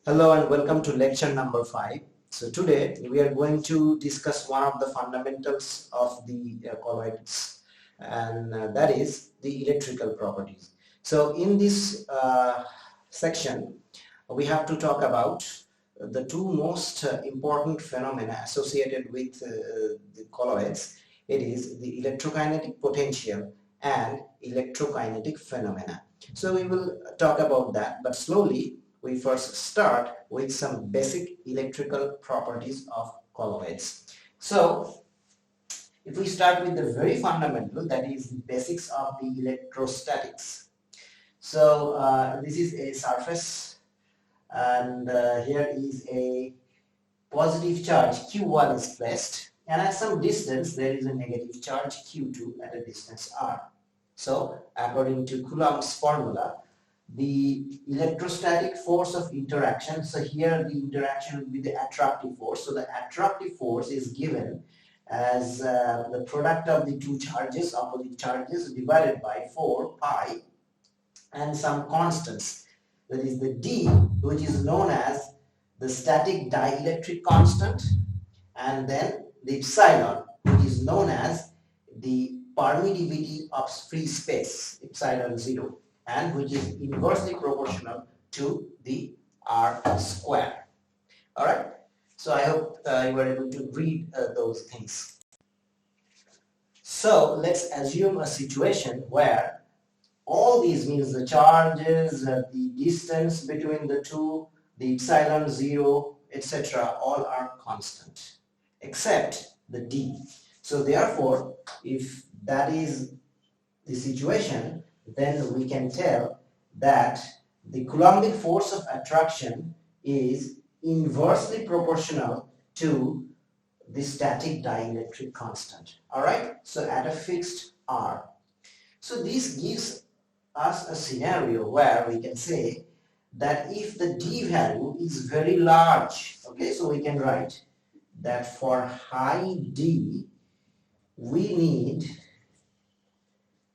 Hello and welcome to lecture number 5. So today we are going to discuss one of the fundamentals of the colloids, and that is the electrical properties. So in this section we have to talk about the two most important phenomena associated with the colloids. It is the electrokinetic potential and electrokinetic phenomena. So we will talk about that, but slowly we first start with some basic electrical properties of colloids. So if we start with the very fundamental, that is the basics of the electrostatics. So this is a surface, and here is a positive charge Q1 is placed, and at some distance there is a negative charge Q2 at a distance r. So according to Coulomb's formula, the electrostatic force of interaction, so here the interaction will be the attractive force. So the attractive force is given as the product of the two charges, opposite charges, divided by 4 pi and some constants, that is the d, which is known as the static dielectric constant, and then the epsilon, which is known as the permittivity of free space, epsilon 0, and which is inversely proportional to the r square. All right, so I hope you were able to read those things. So let's assume a situation where all these, means the charges, the distance between the two, the epsilon 0, etc., all are constant except the d. So therefore, if that is the situation, then we can tell that the Coulombic force of attraction is inversely proportional to the static dielectric constant. All right, so at a fixed r. So this gives us a scenario where we can say that if the d value is very large, okay, so we can write that for high d we need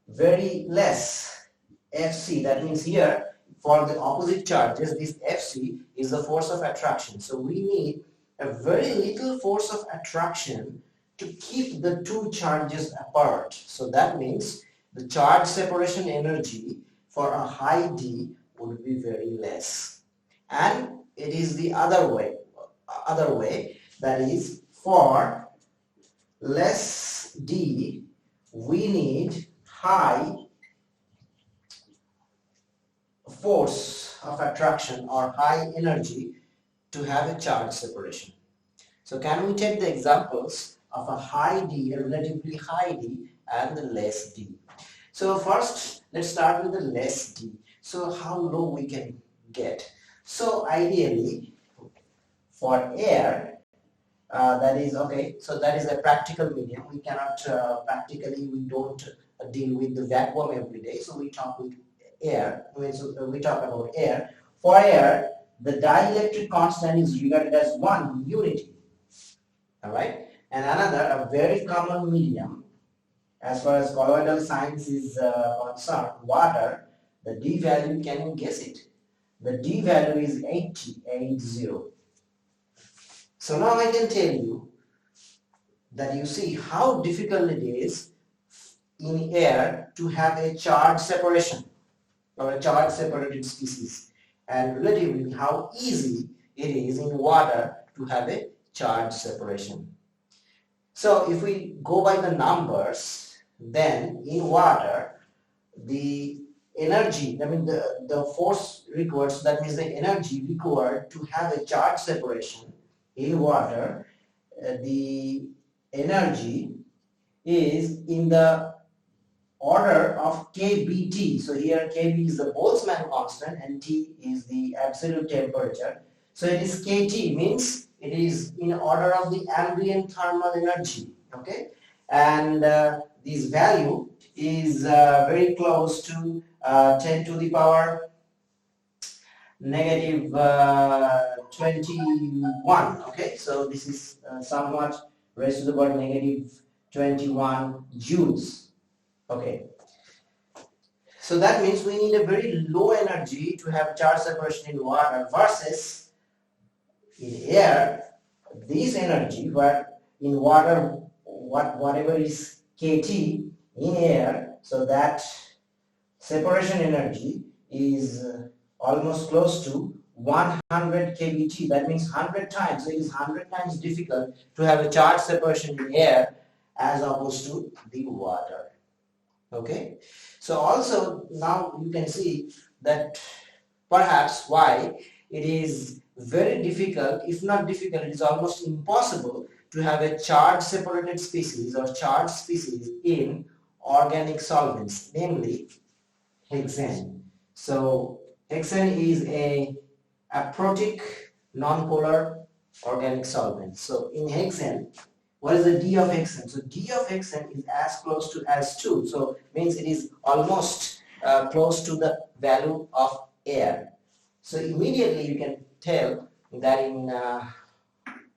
very less Fc. That means here for the opposite charges, this Fc is the force of attraction. So we need a very little force of attraction to keep the two charges apart. So that means the charge separation energy for a high d would be very less. And it is the other way, that is for less d we need high force of attraction or high energy to have a charge separation. So can we take the examples of a high d, a relatively high d, and the less d? So first let's start with the less d. So how low we can get? So ideally for air, that is okay, so that is a practical medium. We cannot practically, we don't deal with the vacuum every day, so we talk with air. We talk about air. For air, the dielectric constant is regarded as one unity. All right, and another, a very common medium as far as colloidal science is concerned, water, the d value, can you guess it? The d value is 80. So now I can tell you that you see how difficult it is in air to have a charge separation or a charge separated species, and relatively how easy it is in water to have a charge separation. So if we go by the numbers, then in water the energy, I mean the force required, so that means the energy required to have a charge separation in water, the energy is in the order of kBT. So here kB is the Boltzmann constant and T is the absolute temperature. So it is kT, means it is in order of the ambient thermal energy, okay, and this value is very close to 10 to the power negative 21. Okay, so this is somewhat raised to the power negative 21 joules. Okay, so that means we need a very low energy to have charge separation in water versus In air, this energy, where in water, whatever is kT in air, so that separation energy is almost close to 100 kBt. That means 100 times. So it is 100 times difficult to have a charge separation in air as opposed to the water. Okay. So also now you can see that perhaps why it is very difficult, if not difficult, it is almost impossible to have a charge separated species or charged species in organic solvents, namely hexane. So hexane is a aprotic nonpolar organic solvent. So in hexane, what is the D of hexane? So D of hexane is as close to as 2. So means it is almost close to the value of air. So immediately you can tell that in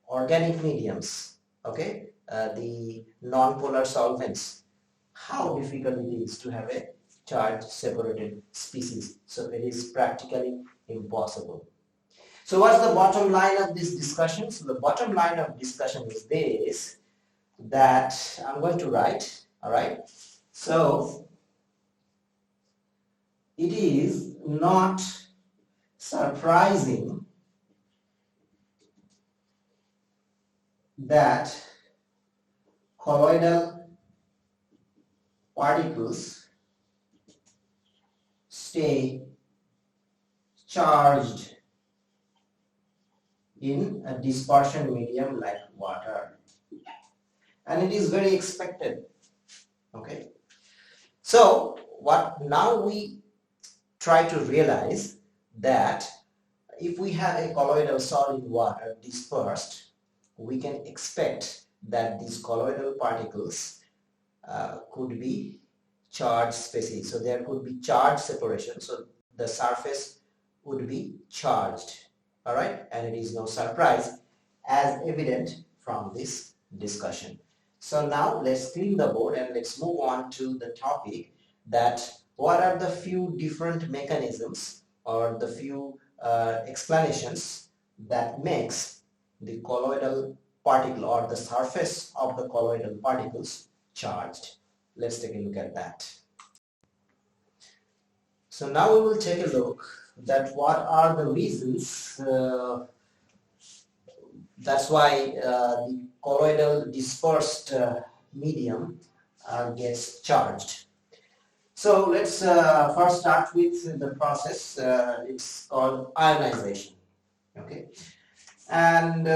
organic mediums, okay, the nonpolar solvents, how difficult it is to have a charge separated species. So it is practically impossible. So what's the bottom line of this discussion? So the bottom line of discussion is this, that I'm going to write, all right? So it is not surprising that colloidal particles stay charged in a dispersion medium like water, and it is very expected. Okay, so what now we try to realize that if we have a colloidal solid water dispersed, we can expect that these colloidal particles could be charged species. So there could be charge separation. So the surface would be charged. All right, and it is no surprise as evident from this discussion. So now let's clean the board and let's move on to the topic, that what are the few different mechanisms or the few explanations that makes the colloidal particle or the surface of the colloidal particles charged. Let's take a look at that. So now we will take a look that what are the reasons that's why the colloidal dispersed medium gets charged. So let's first start with the process. It's called ionization. Okay, and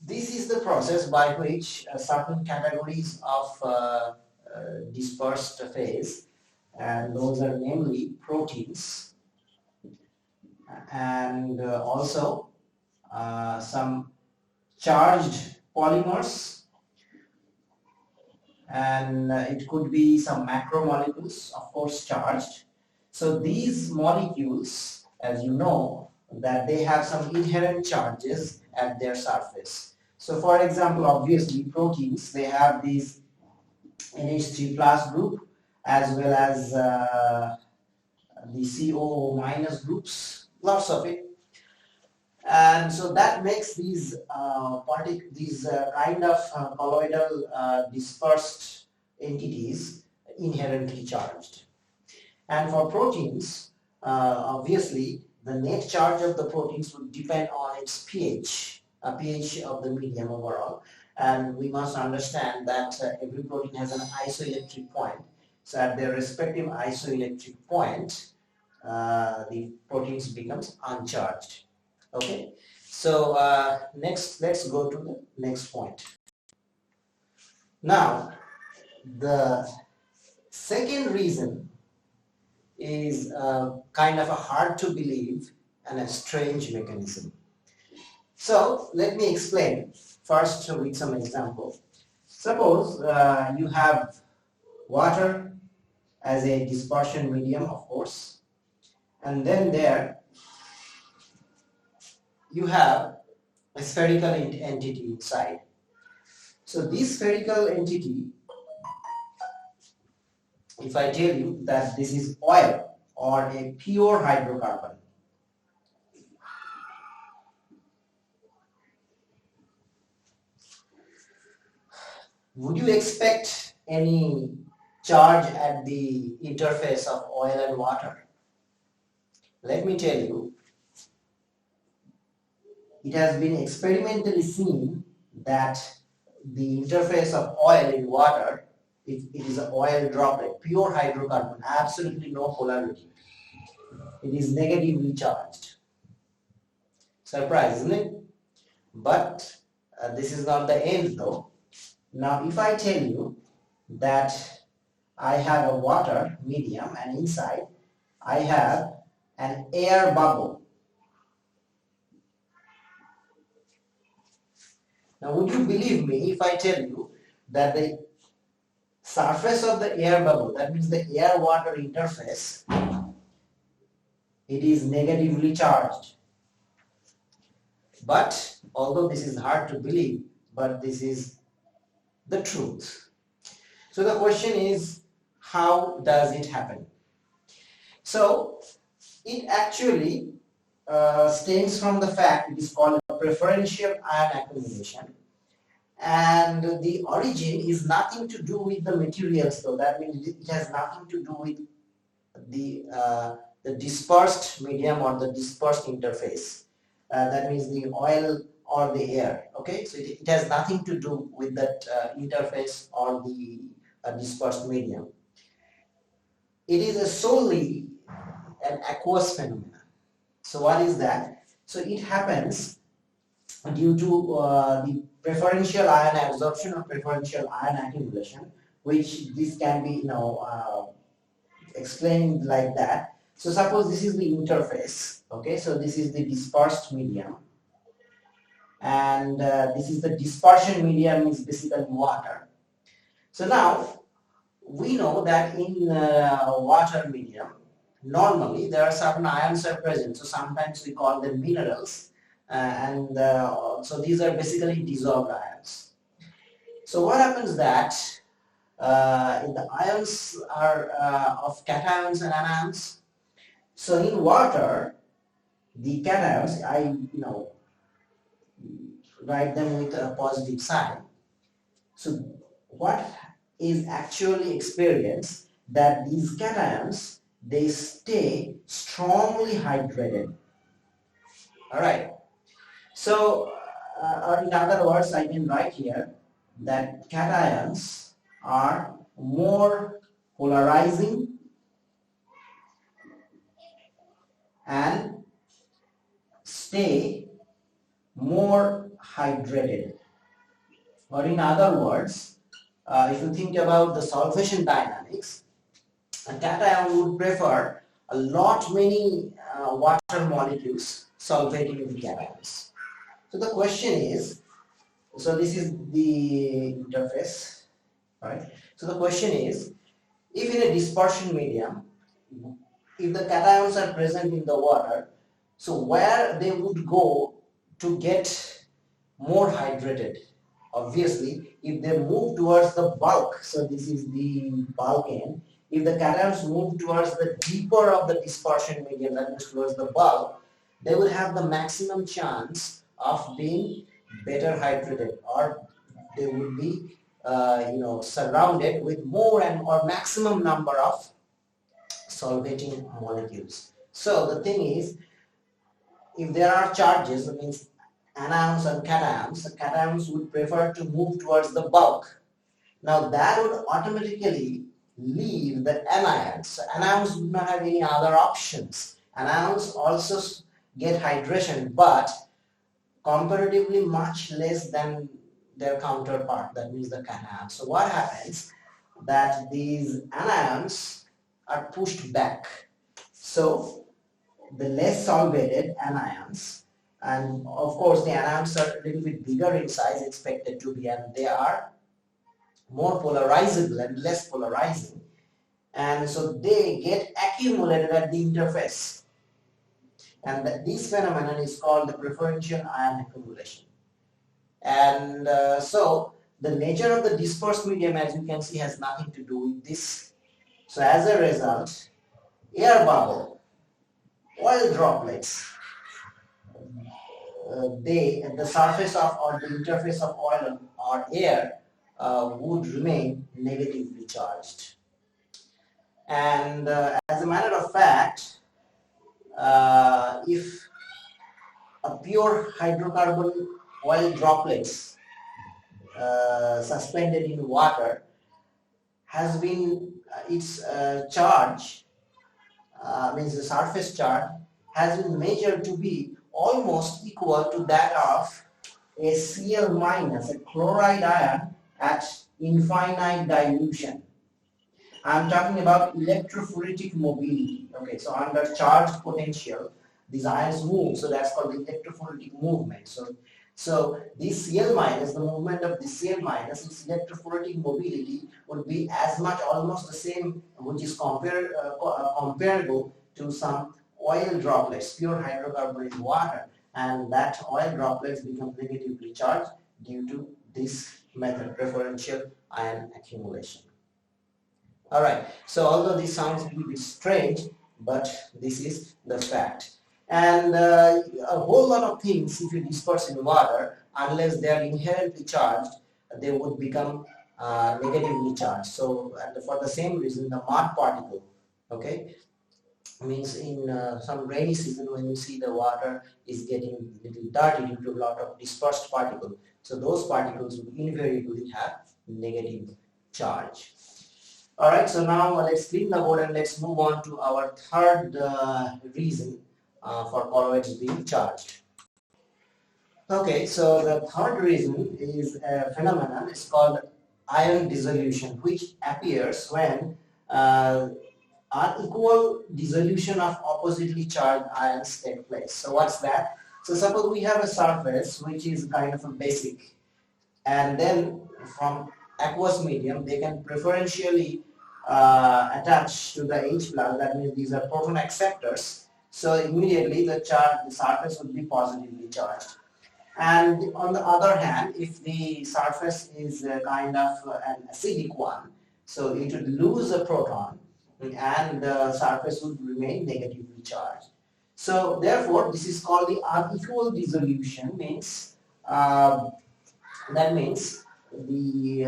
this is the process by which certain categories of dispersed phase, and those are namely proteins and also some charged polymers, and it could be some macromolecules, of course charged. So these molecules, as you know, that they have some inherent charges at their surface. So for example, obviously proteins, they have these NH3 plus group as well as the COO minus groups, lots of it. And so that makes these kind of colloidal dispersed entities inherently charged. And for proteins, obviously the net charge of the proteins would depend on its pH, pH of the medium overall. And we must understand that every protein has an isoelectric point. So at their respective isoelectric point, the proteins becomes uncharged. Okay, so next let's go to the next point. Now the second reason is kind of a hard to believe and a strange mechanism. So let me explain first with some example. Suppose you have water as a dispersion medium, of course, and then there you have a spherical entity inside. So this spherical entity, if I tell you that this is oil or a pure hydrocarbon, Would you expect any charge at the interface of oil and water? Let me tell you, it has been experimentally seen that the interface of oil in water, if it is an oil droplet, pure hydrocarbon, absolutely no polarity. It is negatively charged. Surprise, isn't it? But this is not the end though. Now if I tell you that I have a water medium and inside I have an air bubble. Now would you believe me if I tell you that the surface of the air bubble, that means the air-water interface, it is negatively charged. But although this is hard to believe, but this is the truth. So the question is, how does it happen? So it actually stems from the fact it is called a preferential ion accumulation, and the origin is nothing to do with the materials though. That means it has nothing to do with the dispersed medium or the dispersed interface. That means the oil or the air. Okay, so it has nothing to do with that interface or the dispersed medium. It is solely an aqueous phenomenon. So what is that? So it happens due to the preferential ion absorption or preferential ion accumulation, which this can be explained like that. So suppose this is the interface. Okay, so this is the dispersed medium, and this is the dispersion medium, is basically water. So now we know that in water medium, normally there are certain ions are present. So sometimes we call them minerals, so these are basically dissolved ions. So what happens that if the ions are of cations and anions. So in water, the cations, I write them with a positive sign. So what is actually experienced, that these cations, they stay strongly hydrated. All right. So, or in other words, I can write here that cations are more polarizing and stay more hydrated. Or in other words, if you think about the solvation dynamics, a cation would prefer a lot many water molecules solvating the cations. So the question is, so this is the interface, right? So the question is, if in a dispersion medium, if the cations are present in the water, so where they would go to get more hydrated? Obviously, if they move towards the bulk, so this is the bulk end, if the cations move towards the deeper of the dispersion medium, that means towards the bulk, they will have the maximum chance of being better hydrated, or they would be surrounded with more or maximum number of solvating molecules. So the thing is, if there are charges, that means anions and cations, the cations would prefer to move towards the bulk. Now that would automatically leave the anions. So anions would not have any other options. Anions also get hydration, but comparatively much less than their counterpart, that means the cation. So what happens, that these anions are pushed back. So the less solvated anions, and of course the anions are a little bit bigger in size expected to be, and they are more polarizable and less polarizing, and so they get accumulated at the interface, and this phenomenon is called the preferential ion accumulation. And so the nature of the dispersed medium, as you can see, has nothing to do with this. So as a result, air bubble, oil droplets, they at the surface of or the interface of oil or air would remain negatively charged. And as a matter of fact, if a pure hydrocarbon oil droplets suspended in water has been its charge, means the surface charge, has been measured to be almost equal to that of a Cl minus, a chloride ion at infinite dilution. I'm talking about electrophoretic mobility. Okay, so under charged potential, these ions move, so that's called the electrophoretic movement. So this Cl minus, the movement of the Cl minus, its electrophoretic mobility would be as much, almost the same, which is comparable to some oil droplets, pure hydrocarbon in water, and that oil droplets become negatively charged due to this method, preferential ion accumulation. Alright, so although this sounds a little bit strange, but this is the fact. And a whole lot of things, if you disperse in water, unless they are inherently charged, they would become negatively charged. So and for the same reason, the mud particle, okay, means in some rainy season when you see the water is getting a little dirty due to a lot of dispersed particles, so those particles will invariably have negative charge. Alright, so now let's clean the board and let's move on to our third reason for colloids being charged. Okay, so the third reason is a phenomenon. It's called ion dissolution, which appears when unequal dissolution of oppositely charged ions take place. So what's that? So suppose we have a surface which is kind of a basic, and then from aqueous medium they can preferentially attach to the H plus, that means these are proton acceptors, so immediately the surface would be positively charged. And on the other hand, if the surface is kind of an acidic one, so it would lose a proton and the surface would remain negatively charged. So therefore this is called the unequal dissolution, means that means the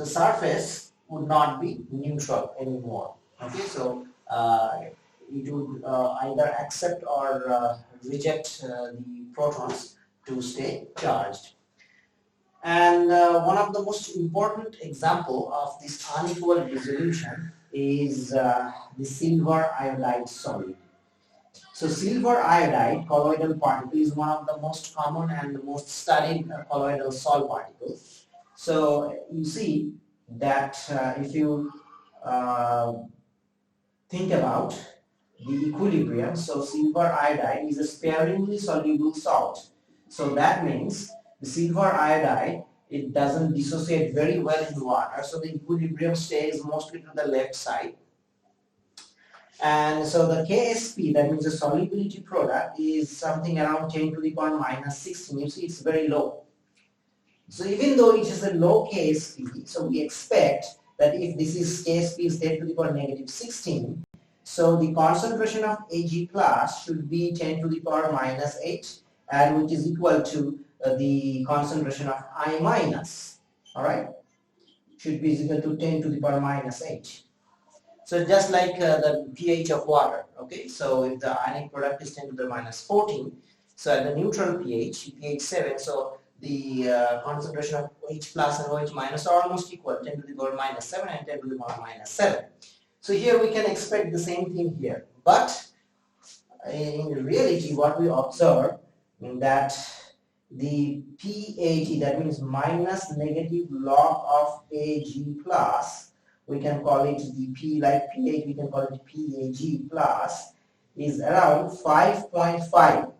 surface would not be neutral anymore. Okay, so it would either accept or reject the protons to stay charged. And one of the most important example of this unequal dissolution is the silver iodide solid. So silver iodide colloidal particle is one of the most common and the most studied colloidal sol particles. So you see that if you think about the equilibrium, so silver iodide is a sparingly soluble salt. So that means the silver iodide, it doesn't dissociate very well in water, so the equilibrium stays mostly to the left side. And so the KSP, that means the solubility product, is something around 10 to the power minus 16. You see, it's very low. So even though it is a low KSP, so we expect that if this is KSP is 10 to the power negative 16, so the concentration of Ag plus should be 10 to the power minus 8, and which is equal to the concentration of I minus, alright, should be equal to 10 to the power minus 8. So just like the pH of water, okay, so if the ionic product is 10 to the minus 14, so at the neutral pH, pH 7, so the concentration of H plus and OH minus are almost equal, 10 to the power minus 7 and 10 to the power minus 7. So here we can expect the same thing here, but in reality what we observe that the PAG, that means minus negative log of Ag plus, we can call it the P like pH, we can call it PAG plus, is around 5.5.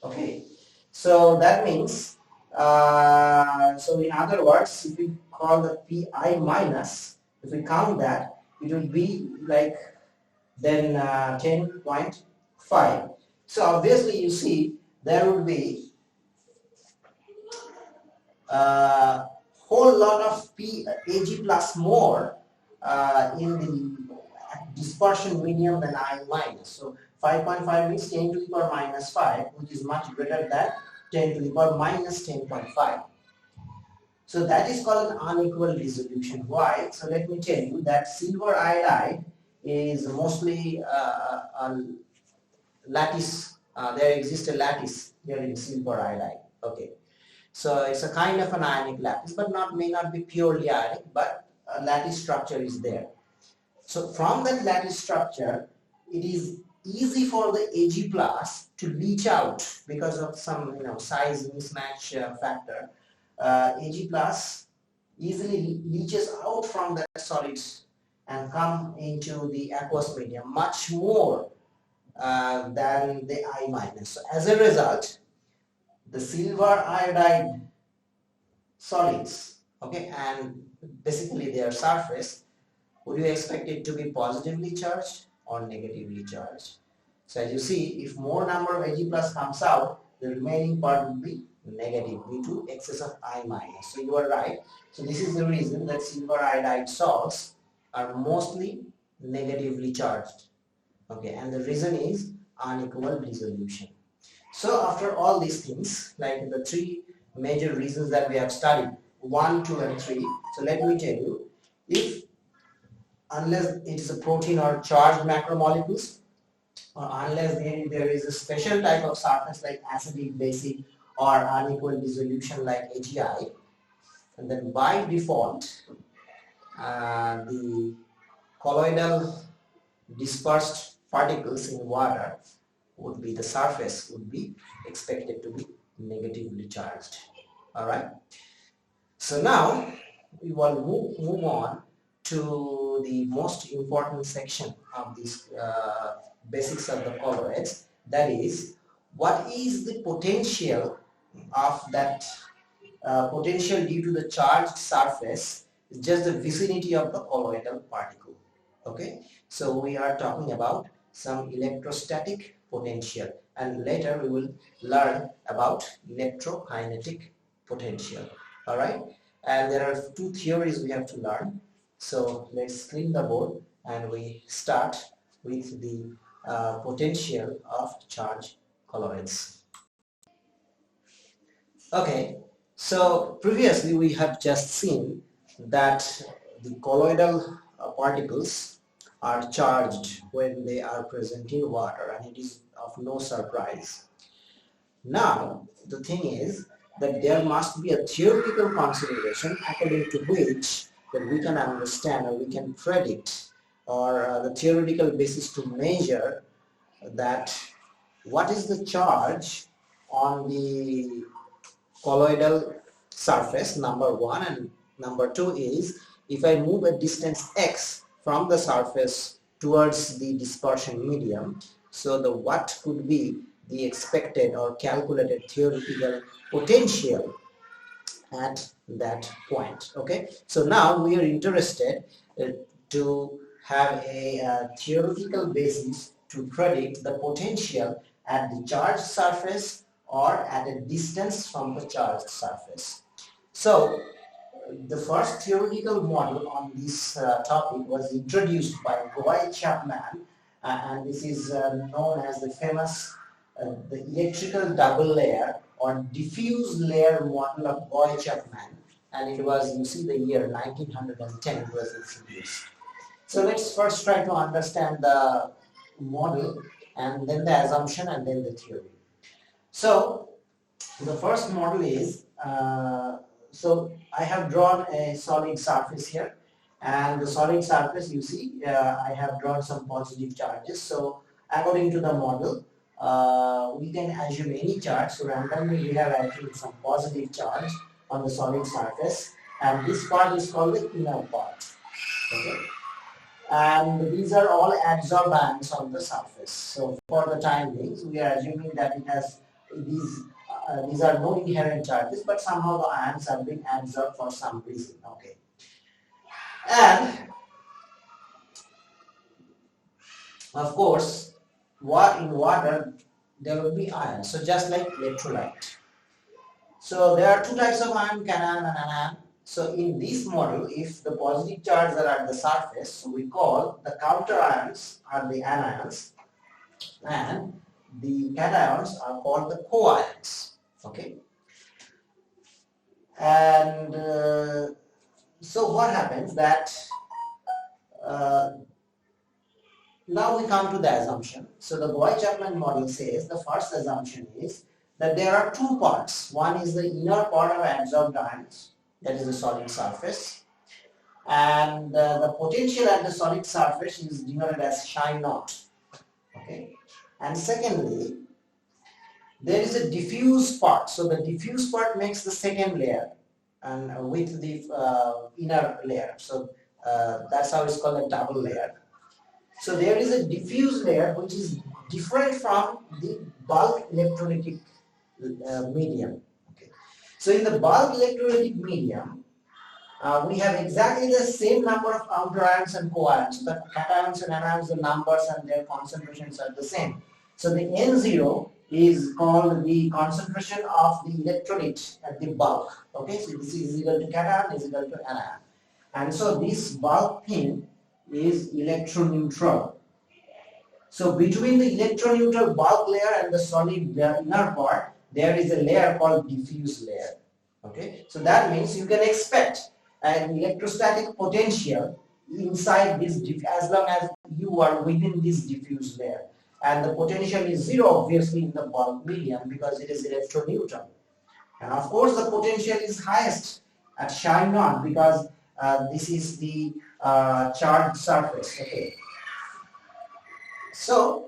Okay, so that means, so in other words, if we call the Pi minus, if we count that, it would be like then 10.5. So obviously you see there would be whole lot of Ag plus more in the dispersion medium than I minus. So 5.5 means 10 to the power minus 5, which is much greater than 10 to the power minus 10.5. So that is called an unequal dissolution. Why? So let me tell you that silver iodide is mostly a lattice. There exists a lattice here in silver iodide. Okay, so it's a kind of an ionic lattice, but may not be purely ionic, but a lattice structure is there. So from that lattice structure, it is easy for the Ag plus to leach out because of some size mismatch factor. Ag plus easily leaches out from the solids and come into the aqueous medium much more than the I minus. So as a result, the silver iodide solids, okay, and basically their surface, would you expect it to be positively charged or negatively charged? So as you see, if more number of Ag plus comes out, the remaining part will be negative due to excess of I minus. So you are right. So this is the reason that silver iodide salts are mostly negatively charged. Okay, and the reason is unequal dissolution. So after all these things, like the three major reasons that we have studied, 1, 2 and 3. So let me tell you, unless it is a protein or charged macromolecules, or unless there is a special type of surface like acidic, basic or unequal dissolution like AgI, and then by default the colloidal dispersed particles in water would be, the surface would be expected to be negatively charged. Alright, so now we will move on to the most important section of this basics of the colloids, that is, what is the potential of that potential due to the charged surface, just the vicinity of the colloidal particle. Okay, so we are talking about some electrostatic potential, and later we will learn about electrokinetic potential. All right, and there are two theories we have to learn. So let's clean the board and we start with the potential of charged colloids. Okay, so previously we have just seen that the colloidal particles are charged when they are present in water, and it is of no surprise. Now the thing is that there must be a theoretical consideration according to which that we can understand or we can predict, or the theoretical basis to measure that what is the charge on the colloidal surface, number one, and number two is if I move a distance x from the surface towards the dispersion medium, so the what could be the expected or calculated theoretical potential at that point. Okay, so now we are interested to have a theoretical basis to predict the potential at the charged surface or at a distance from the charged surface. So the first theoretical model on this topic was introduced by Gouy-Chapman, and this is known as the famous the electrical double layer or diffuse layer model of Gouy-Chapman, and it was, you see the year 1910 it was introduced. So let's first try to understand the model and then the assumption and then the theory. So the first model is, so I have drawn a solid surface here, and the solid surface, you see, I have drawn some positive charges. So according to the model, we can assume any charge. So randomly we have assumed some positive charge on the solid surface, and this part is called the inner part. Okay, and these are all adsorbed ions on the surface. So for the time being, we are assuming that it has these are no inherent charges, but somehow the ions have been adsorbed for some reason. Okay, and of course, in water there will be ions. So just like electrolyte. So there are two types of ion, cation and anion. So in this model, if the positive charges are at the surface, so we call the counter ions are the anions, and the cations are called the coions. Okay. And so what happens that uh, now we come to the assumption. So the Gouy-Chapman model says the first assumption is that there are two parts. One is the inner part of adsorbed ions, that is the solid surface, and the potential at the solid surface is denoted as psi naught. Okay, and secondly, there is a diffuse part. So the diffuse part makes the second layer, and with the inner layer. So that's how it's called a double layer. So there is a diffuse layer which is different from the bulk electrolytic medium. Okay. So in the bulk electrolytic medium, we have exactly the same number of counterions and coions. The cations and anions, the numbers and their concentrations are the same. So the N0 is called the concentration of the electrolyte at the bulk. Okay, so this is equal to cation is equal to anion. And so this bulk thing is electroneutral. So between the electroneutral bulk layer and the solid inner part, there is a layer called diffuse layer. Okay, so that means you can expect an electrostatic potential inside this as long as you are within this diffuse layer, and the potential is zero obviously in the bulk medium because it is electroneutral, and of course the potential is highest at psi naught because this is the charged surface. Okay, so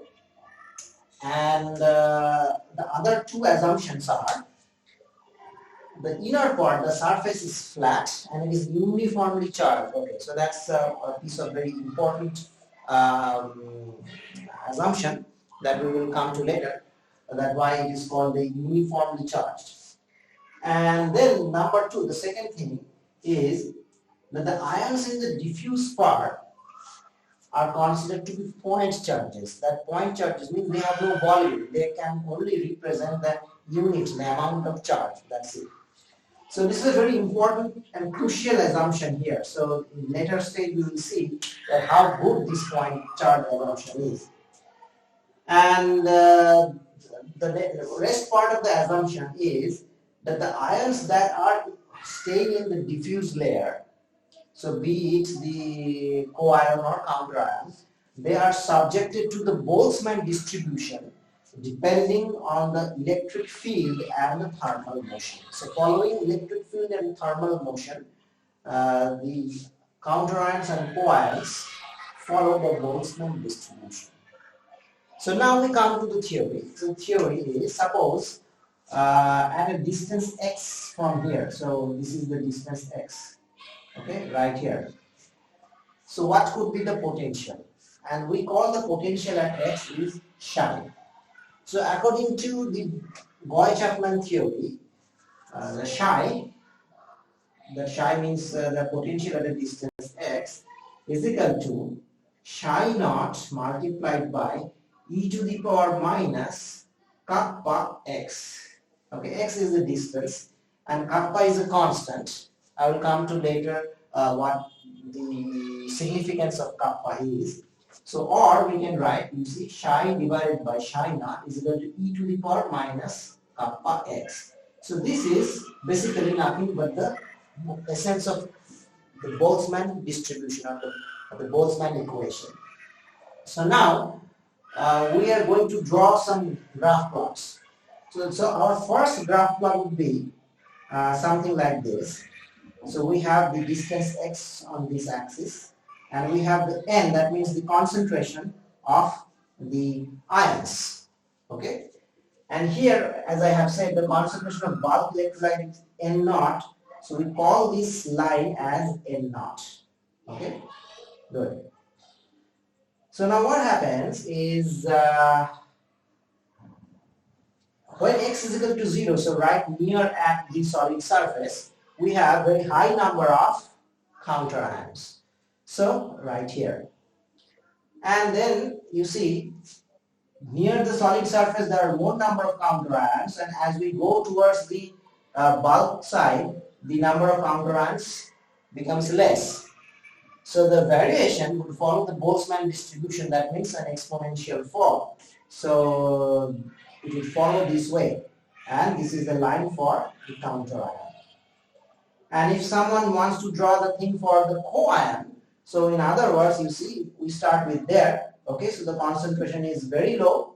and the other two assumptions are the inner part, the surface is flat and it is uniformly charged. Okay, so that's a piece of very important assumption that we will come to later. That's why it is called the uniformly charged. And then number two, the second thing is that the ions in the diffuse part are considered to be point charges. That point charges means they have no volume. They can only represent the unit, the amount of charge. That's it. So this is a very important and crucial assumption here. So in later stage we will see that how good this point charge assumption is. And the rest part of the assumption is that the ions that are staying in the diffuse layer, so be it the coion or counterions, they are subjected to the Boltzmann distribution depending on the electric field and the thermal motion. So following electric field and thermal motion, the counterions and coions follow the Boltzmann distribution. So now we come to the theory. So theory is, suppose at a distance x from here, so this is the distance x, okay, right here. So what could be the potential? And we call the potential at x is psi. So according to the Gouy-Chapman theory, the psi means the potential at a distance x is equal to psi naught multiplied by e to the power minus kappa x. Okay, x is the distance and kappa is a constant. I will come to later what the significance of kappa is. So, or we can write, you see, psi divided by psi naught is equal to e to the power minus kappa x. So this is basically nothing but the essence of the Boltzmann distribution of the Boltzmann equation. So now we are going to draw some graph plots. So our first graph plot would be something like this. So we have the distance x on this axis, and we have the n, that means the concentration of the ions. Okay, and here, as I have said, the concentration of bulk electrolyte is n naught. So we call this line as n naught. Okay, good. So now what happens is when x is equal to 0, so right near at the solid surface, we have very high number of counterions. So right here. And then you see near the solid surface there are more number of counterions, and as we go towards the bulk side, the number of counterions becomes less. So the variation would follow the Boltzmann distribution, that means an exponential fall. So it will follow this way, and this is the line for the counterion. And if someone wants to draw the thing for the cation, so in other words, you see, we start with there. Okay, so the concentration is very low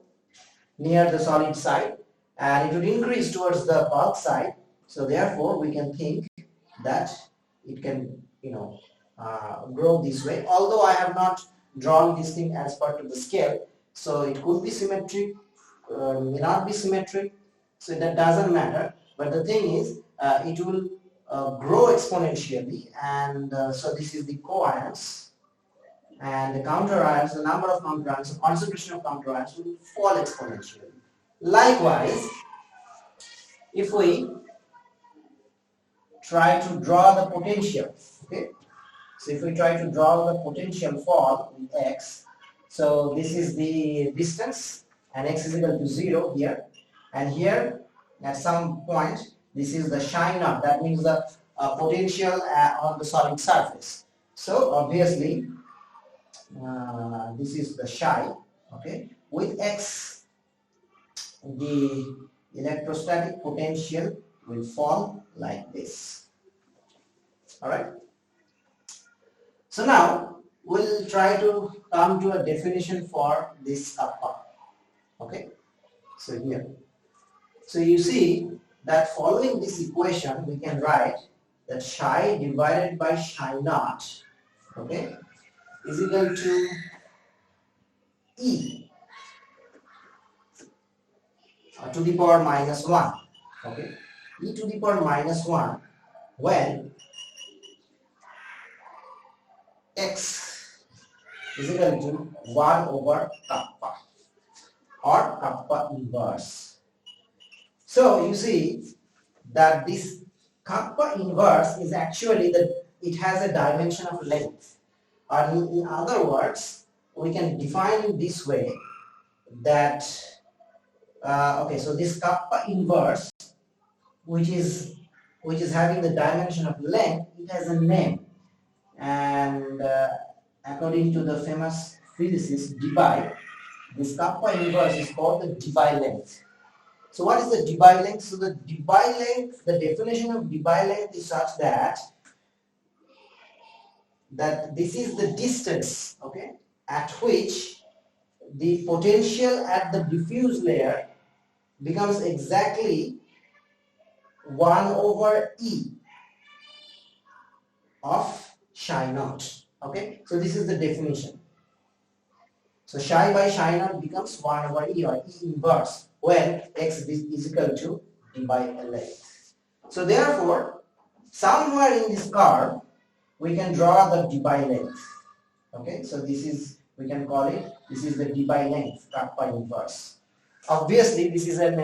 near the solid side, and it would increase towards the bulk side. So therefore, we can think that it can, grow this way. Although I have not drawn this thing as per to the scale, so it could be symmetric, may not be symmetric. So that doesn't matter. But the thing is, it will grow exponentially, and so this is the coions, and the counter ions, the number of counter ions, the concentration of counter ions will fall exponentially. Likewise, if we try to draw the potential, okay, so if we try to draw the potential fall with x, so this is the distance, and x is equal to 0 here, and here at some point this is the chi naught, that means the potential on the solid surface. So obviously this is the chi, okay, with x the electrostatic potential will fall like this. Alright, so now we'll try to come to a definition for this kappa. Okay, so here, so you see that following this equation we can write that chi divided by chi naught, okay, is equal to E to the power minus 1, okay, E to the power minus 1 when x is equal to 1 over kappa or kappa inverse. So you see that this kappa inverse is actually it has a dimension of length, or in other words we can define it this way that okay, so this kappa inverse which is having the dimension of length, it has a name, and according to the famous physicist Debye, this kappa inverse is called the Debye length. So what is the Debye length? So the Debye length, the definition of Debye length is such that this is the distance, okay, at which the potential at the diffuse layer becomes exactly 1 over E of chi naught. Okay, so this is the definition. So chi by chi naught becomes 1 over E, or E inverse, when x is equal to d by length. So therefore, somewhere in this curve we can draw the d by length. Okay, so this is, we can call it, this is the d by length, kappa inverse. Obviously this is an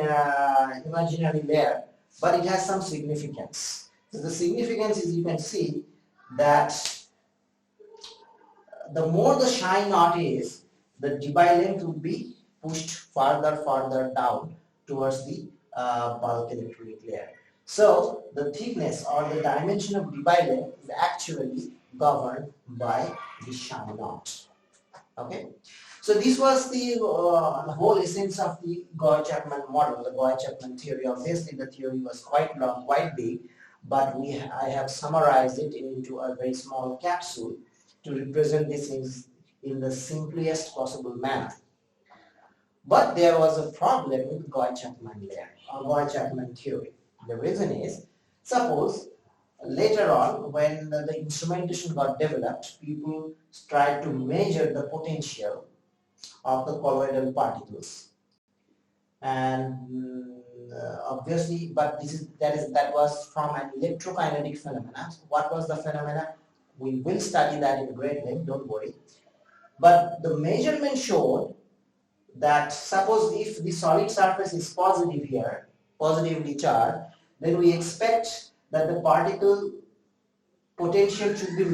imaginary layer, but it has some significance. So the significance is, you can see that the more the chi naught is, the Debye length will be pushed further down towards the bulk electrolytic layer. So the thickness or the dimension of Debye length is actually governed by the chi naught. Okay, so this was the whole essence of the Gouy-Chapman model, the Gouy-Chapman theory. Obviously the theory was quite long, quite big, but I have summarized it into a very small capsule to represent these things in the simplest possible manner. But there was a problem with Gouy-Chapman layer or Gouy-Chapman theory. The reason is, suppose later on when the instrumentation got developed, people tried to measure the potential of the colloidal particles, and obviously, but that was from an electrokinetic phenomena. What was the phenomena? We will study that in great length, don't worry. But the measurement showed that suppose if the solid surface is positive here, positively charged, then we expect that the particle potential should be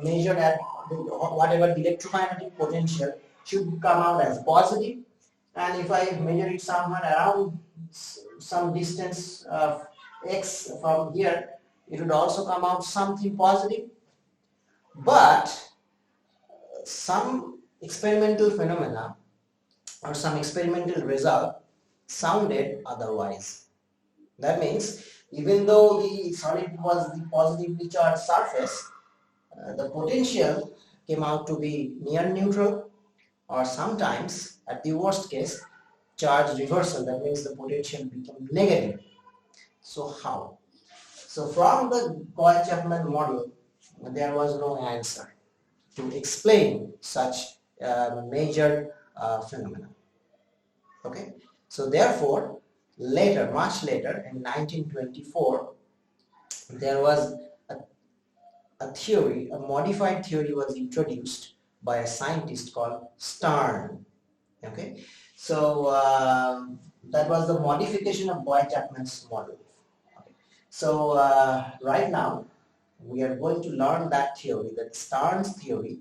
measured at whatever the electrokinetic potential should come out as positive, and if I measure it somewhere around some distance of x from here, it would also come out something positive. But some experimental phenomena or some experimental result sounded otherwise. That means Even though the solid was the positively charged surface, the potential came out to be near neutral, or sometimes, at the worst case, charge reversal. That means the potential became negative. So how? So from the Gouy-Chapman model, there was no answer to explain such major phenomena. Okay, so therefore, later, much later, in 1924, there was a theory, a modified theory was introduced by a scientist called Stern. Okay, so that was the modification of Gouy-Chapman's model. Okay. So right now we are going to learn that theory, that Stern's theory,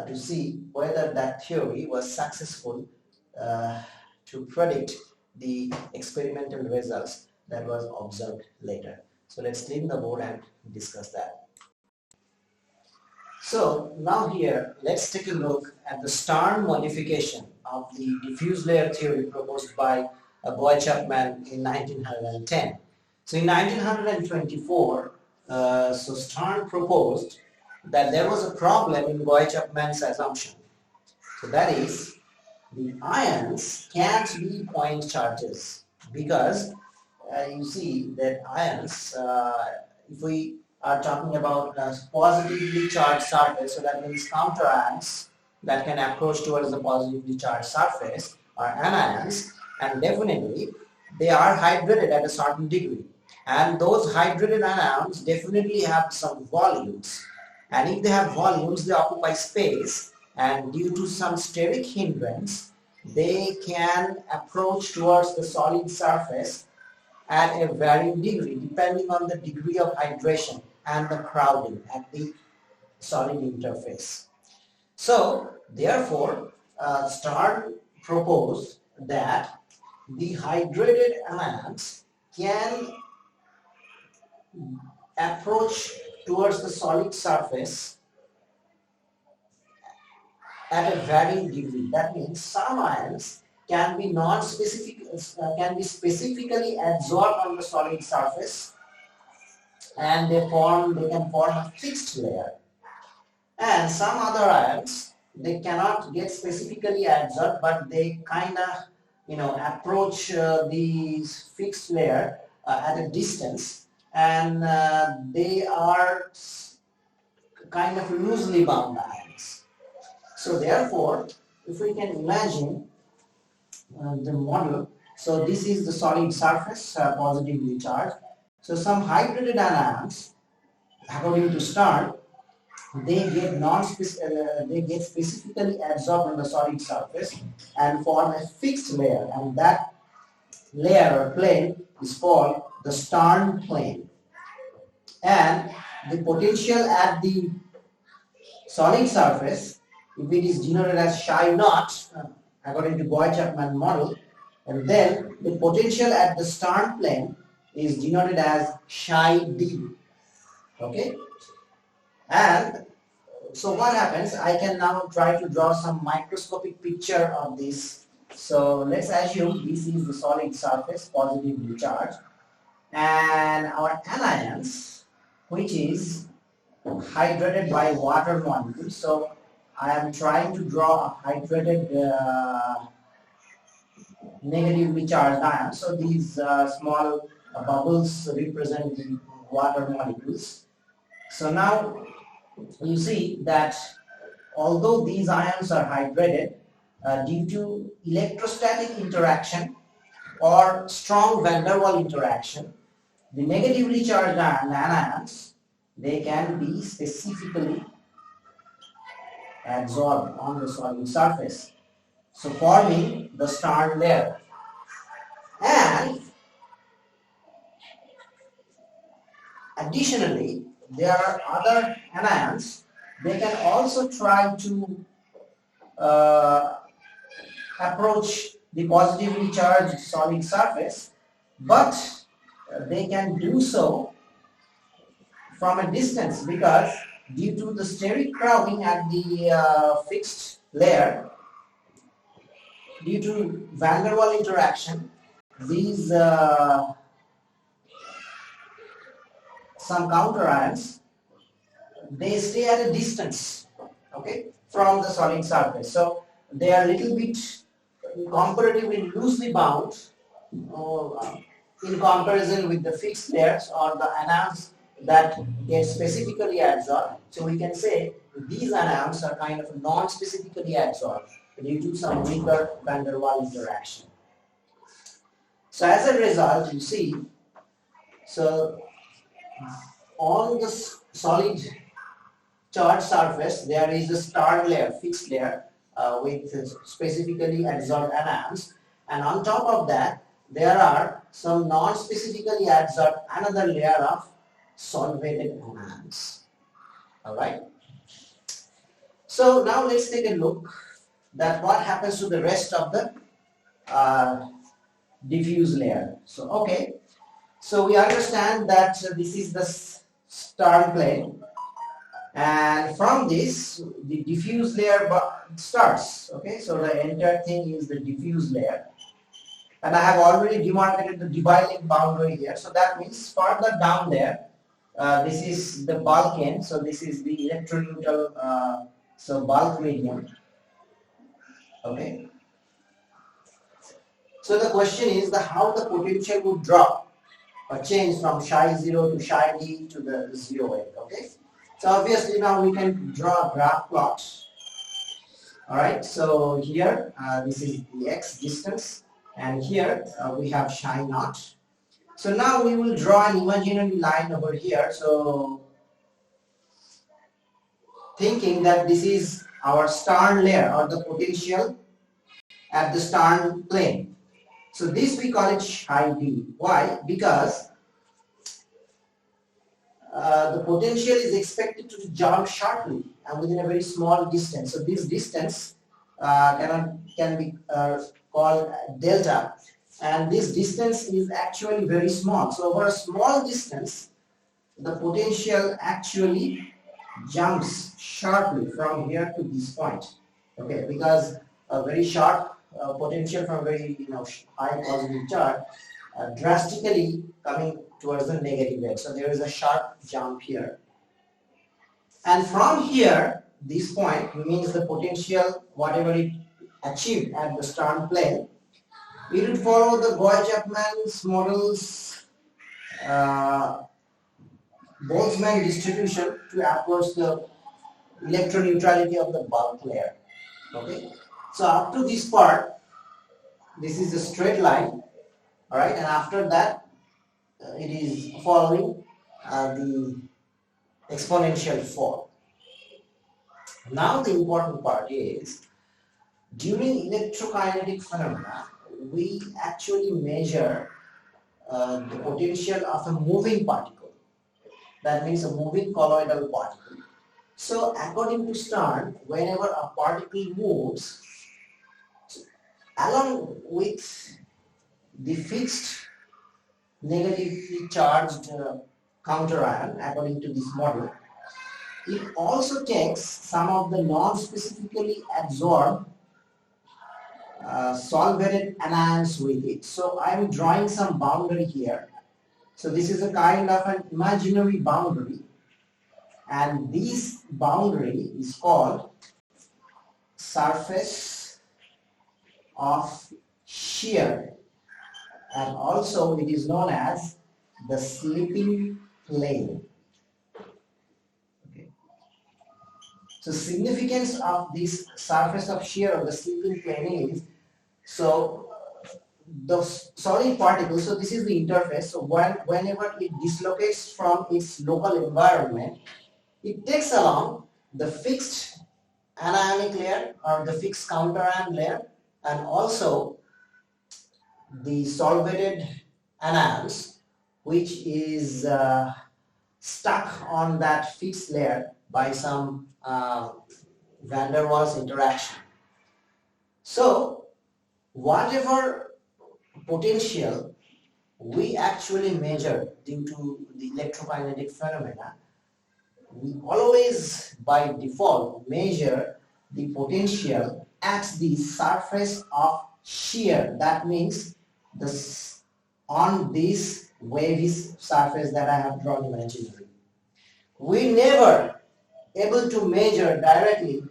to see whether that theory was successful to predict the experimental results that was observed later. So let's clean the board and discuss that. So now here, let's take a look at the Stern modification of the diffuse layer theory proposed by Gouy-Chapman in 1910. So in 1924, so Stern proposed that there was a problem in Gouy-Chapman's assumption. So that is, the ions can't be point charges, because you see that ions, if we are talking about a positively charged surface, so that means counter ions that can approach towards the positively charged surface are anions, and definitely they are hydrated at a certain degree, and those hydrated anions definitely have some volumes, and if they have volumes, they occupy space, and due to some steric hindrance, they can approach towards the solid surface at a varying degree depending on the degree of hydration and the crowding at the solid interface. So therefore, Stern proposed that the hydrated ions can approach towards the solid surface at a varying degree. That means some ions can be non-specific, can be specifically absorbed on the solid surface, and they can form a fixed layer. And some other ions, they cannot get specifically absorbed, but they kind of approach the fixed layer at a distance, and they are kind of loosely bound ions. So therefore, if we can imagine the model, so this is the solid surface, positively charged. So some hydrated anions, according to Stern, they get specifically absorbed on the solid surface and form a fixed layer, and that layer or plane is called the Stern plane. And the potential at the solid surface, if it is denoted as psi naught, according to Gouy-Chapman model, and then the potential at the Stern plane is denoted as psi d. Okay, and so what happens? I can now try to draw some microscopic picture of this. So let's assume this is the solid surface, positively charged, and our anions, which is hydrated by water molecules. So I am trying to draw a hydrated negatively charged ion. So these small bubbles represent the water molecules. So now you see that although these ions are hydrated, due to electrostatic interaction or strong van der Waals interaction, the negatively charged anions, they can be specifically absorbed on the solid surface, so forming the Stern layer. And additionally, there are other anions. They can also try to approach the positively charged solid surface, but they can do so from a distance, because due to the steric crowding at the fixed layer, due to van der Waals interaction, these some counter ions, they stay at a distance, okay, from the solid surface. So they are little bit comparatively loosely bound in comparison with the fixed layers or the anions that get specifically adsorbed. So we can say these anions are kind of non-specifically adsorbed due to some weaker van der Waals interaction. So as a result, you see, so on the solid charged surface, there is a star layer, fixed layer with specifically adsorbed anions, and on top of that, there are some non-specifically adsorbed another layer of solvated anions. All right. So now let's take a look that what happens to the rest of the diffuse layer. So okay, so we understand that this is the star plane, and from this the diffuse layer starts. Okay, so the entire thing is the diffuse layer, and I have already demarcated the Debye boundary here. So that means further down there, this is the bulk end. So this is the electroneutral, so bulk medium. Okay. So the question is how the potential would drop or change from psi 0 to psi d to the 0 end. Okay. So obviously now we can draw a graph plot. All right. So here this is the x distance, and here we have psi naught. So now we will draw an imaginary line over here. So thinking that this is our Stern layer or the potential at the Stern plane. So this we call it psi d. Why? Because the potential is expected to jump sharply and within a very small distance. So this distance can be called delta, and this distance is actually very small. So over a small distance, the potential actually jumps sharply from here to this point. Okay, because a very sharp potential from very high positive charge drastically coming towards the negative edge. So there is a sharp jump here, and from here this point means the potential whatever it achieved at the Stern plane, it would follow the Gouy-Chapman's model's Boltzmann distribution to approach the electroneutrality of the bulk layer. Okay, so up to this part, this is a straight line. All right, and after that it is following the exponential fall. Now the important part is during electrokinetic phenomena, we actually measure the potential of a moving particle. That means a moving colloidal particle. So according to Stern, whenever a particle moves, along with the fixed negatively charged counter ion, according to this model, it also takes some of the non-specifically adsorbed solvated anions with it. So I am drawing some boundary here. So this is a kind of an imaginary boundary, and this boundary is called surface of shear, and also it is known as the slipping plane. Okay. So significance of this surface of shear or the slipping plane is, so the solid particle, so this is the interface, so whenever it dislocates from its local environment, it takes along the fixed anionic layer or the fixed counter ion layer, and also the solvated anions, which is stuck on that fixed layer by some van der Waals interaction. So whatever potential we actually measure due to the electrokinetic phenomena, we always by default measure the potential at the surface of shear. That means the on this wavy surface that I have drawn imaginary. We never able to measure directly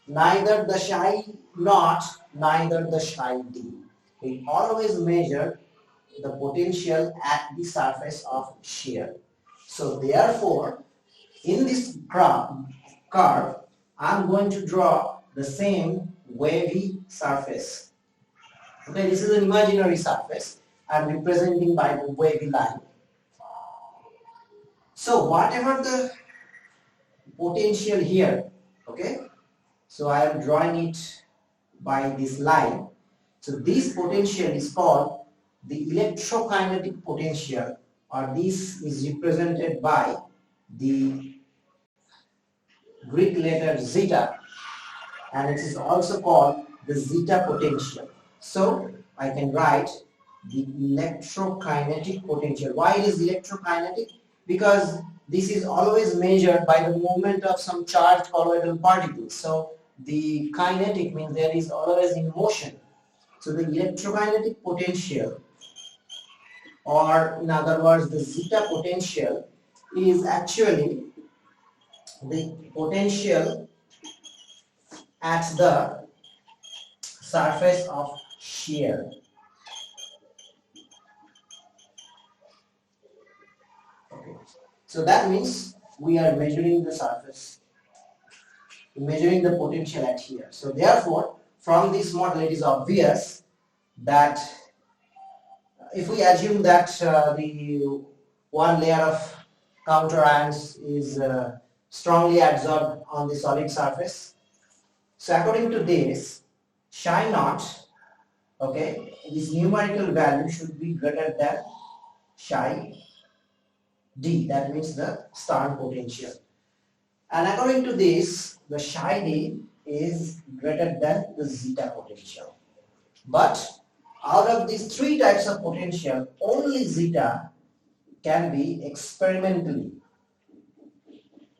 neither the psi naught, neither the psi d. We always measure the potential at the surface of shear. So therefore, in this curve, I'm going to draw the same wavy surface. Okay, this is an imaginary surface. I'm representing by the wavy line. So whatever the potential here, okay, so I am drawing it by this line. So this potential is called the electrokinetic potential, or this is represented by the Greek letter zeta, and it is also called the zeta potential. So I can write the electrokinetic potential. Why it is electrokinetic? Because this is always measured by the movement of some charged colloidal particles. So the kinetic means there is always in motion. So the electrokinetic potential, or in other words the zeta potential, is actually the potential at the surface of shear. Okay. So that means we are measuring the surface, measuring the potential at here. So therefore, from this model it is obvious that if we assume that the one layer of counter ions is strongly adsorbed on the solid surface, so according to this, psi naught, okay, this numerical value should be greater than psi d, that means the Stern potential. And according to this, the psi d is greater than the zeta potential. But out of these three types of potential, only zeta can be experimentally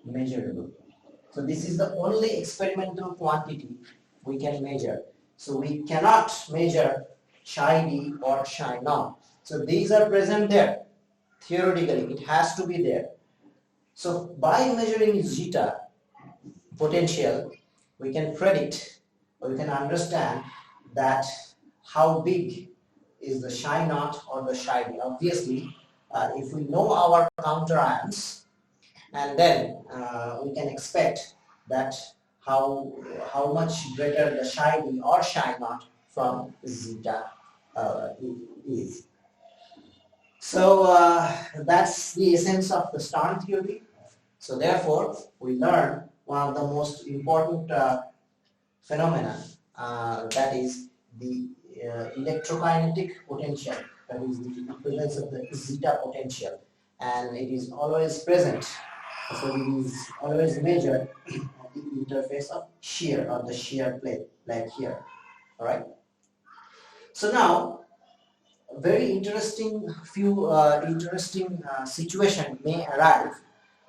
measurable. So this is the only experimental quantity we can measure. So we cannot measure psi d or psi naught. So these are present there. Theoretically, it has to be there. So by measuring zeta potential, we can predict, or we can understand that how big is the psi naught or the psi d. Obviously, if we know our counter ions, and then we can expect that how much greater the psi d or psi naught from zeta is. So that's the essence of the Stern theory. So therefore, we learn one of the most important phenomena, that is the electrokinetic potential, that is the presence of the zeta potential, and it is always present. So it is always measured at the interface of shear, or the shear plate, like here. All right. So now, very interesting situation may arrive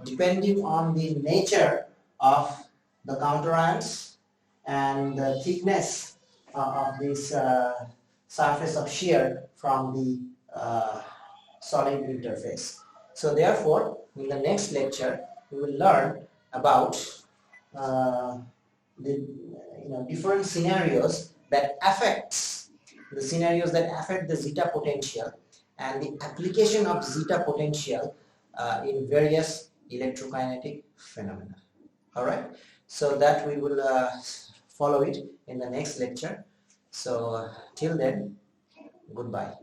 depending on the nature of the counter ions and the thickness of this surface of shear from the solid interface. So therefore, in the next lecture, we will learn about the different scenarios that affect the zeta potential, and the application of zeta potential in various electrokinetic phenomena. All right, so that we will follow it in the next lecture. So till then, goodbye.